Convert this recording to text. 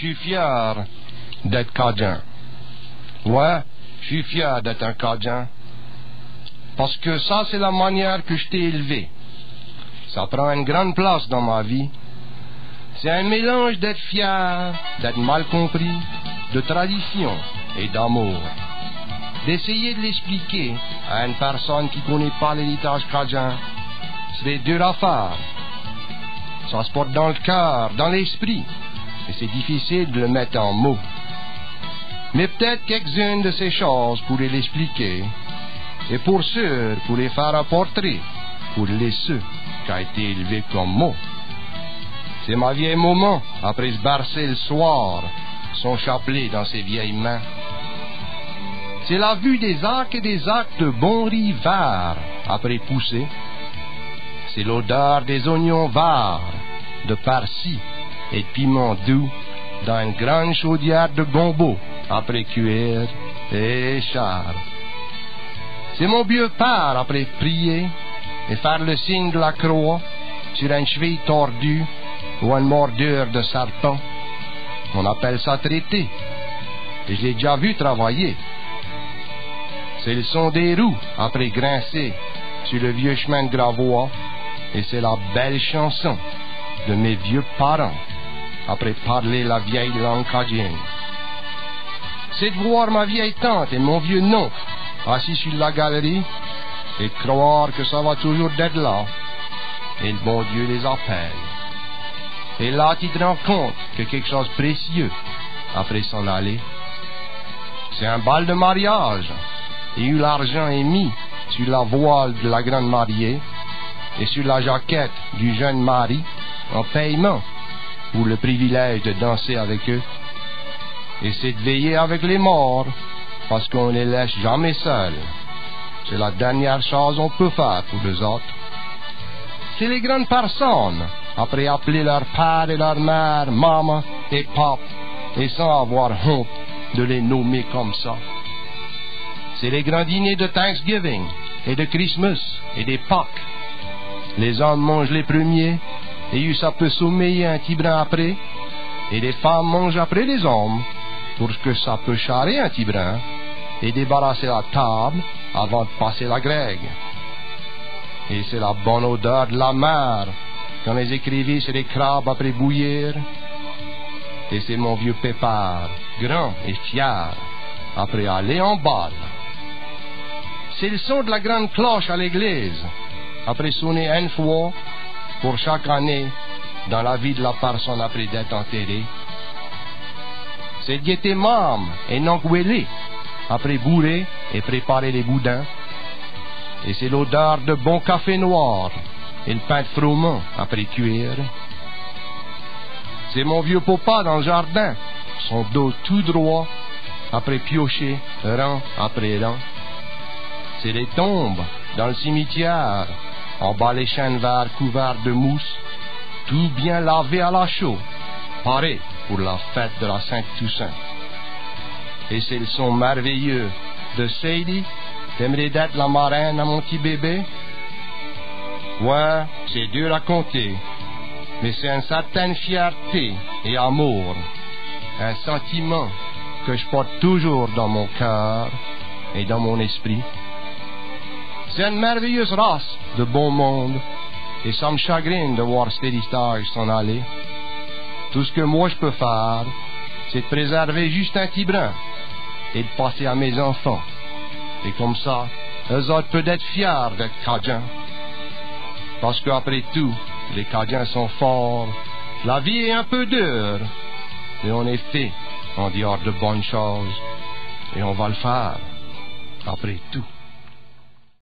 suis fier d'être Cajun. Ouais, je suis fier d'être un Cajun. Parce que ça, c'est la manière que je t'ai élevé. Ça prend une grande place dans ma vie. C'est un mélange d'être fier, d'être mal compris, de tradition et d'amour. D'essayer de l'expliquer à une personne qui ne connaît pas l'héritage cajun serait dur à faire. Ça se porte dans le cœur, dans l'esprit, et c'est difficile de le mettre en mots. Mais peut-être quelques-unes de ces choses pourraient l'expliquer, et pour sûr, pourraient faire un portrait pour les ceux qui a été élevé comme mot. C'est ma vieille maman, après se bercer le soir, son chapelet dans ses vieilles mains. C'est la vue des arcs et des arcs de bons riz verts, après pousser. C'est l'odeur des oignons verts, de persil et de piment doux, dans une grande chaudière de gombo, après cuire et char. C'est mon vieux père, après prier et faire le signe de la croix sur une cheville tordue ou une mordure de serpent. On appelle ça traiter, et je l'ai déjà vu travailler. C'est le son des roues après grincer sur le vieux chemin de Gravois, et c'est la belle chanson de mes vieux parents après parler la vieille langue cajun. C'est de voir ma vieille tante et mon vieux oncle assis sur la galerie et de croire que ça va toujours d'être là, et le bon Dieu les appelle. Et là, tu te rends compte que quelque chose de précieux après s'en aller. C'est un bal de mariage, et où l'argent est mis sur la voile de la grande mariée et sur la jaquette du jeune mari en paiement pour le privilège de danser avec eux. Et c'est de veiller avec les morts, parce qu'on les laisse jamais seuls. C'est la dernière chose qu'on peut faire pour les autres. C'est les grandes personnes, après appeler leur père et leur mère, maman et papa, et sans avoir honte de les nommer comme ça. C'est les grands dîners de Thanksgiving et de Christmas et des Pâques. Les hommes mangent les premiers, et ça peut sommeiller un petit brin après, et les femmes mangent après les hommes, pour que ça peut charrer un petit brin, et débarrasser la table avant de passer la grègue. Et c'est la bonne odeur de la mer, quand les écrivait sur les crabes après bouillir. Et c'est mon vieux pépère, grand et fier, après aller en bal. C'est le son de la grande cloche à l'église, après sonner une fois pour chaque année dans la vie de la personne après d'être enterrée. C'est guetter mam et n'engueuler après bourrer et préparer les boudins. Et c'est l'odeur de bon café noir et le pain de froment après cuire. C'est mon vieux papa dans le jardin, son dos tout droit après piocher rang après rang. C'est les tombes dans le cimetière, en bas les chênes verts couverts de mousse, tout bien lavé à la chaux, paré pour la fête de la Sainte-Toussaint. Et c'est le son merveilleux de Sadie, t'aimerais d'être la marraine à mon petit bébé? Ouais, c'est dur à compter, mais c'est une certaine fierté et amour, un sentiment que je porte toujours dans mon cœur et dans mon esprit. C'est une merveilleuse race de bon monde, et ça me chagrine de voir cet héritage s'en aller. Tout ce que moi je peux faire, c'est de préserver juste un petit brin et de passer à mes enfants. Et comme ça, eux autres peuvent être fiers d'être Cajuns. Parce qu'après tout, les Cajuns sont forts. La vie est un peu dure, mais on est fait en dehors de bonnes choses. Et on va le faire, après tout.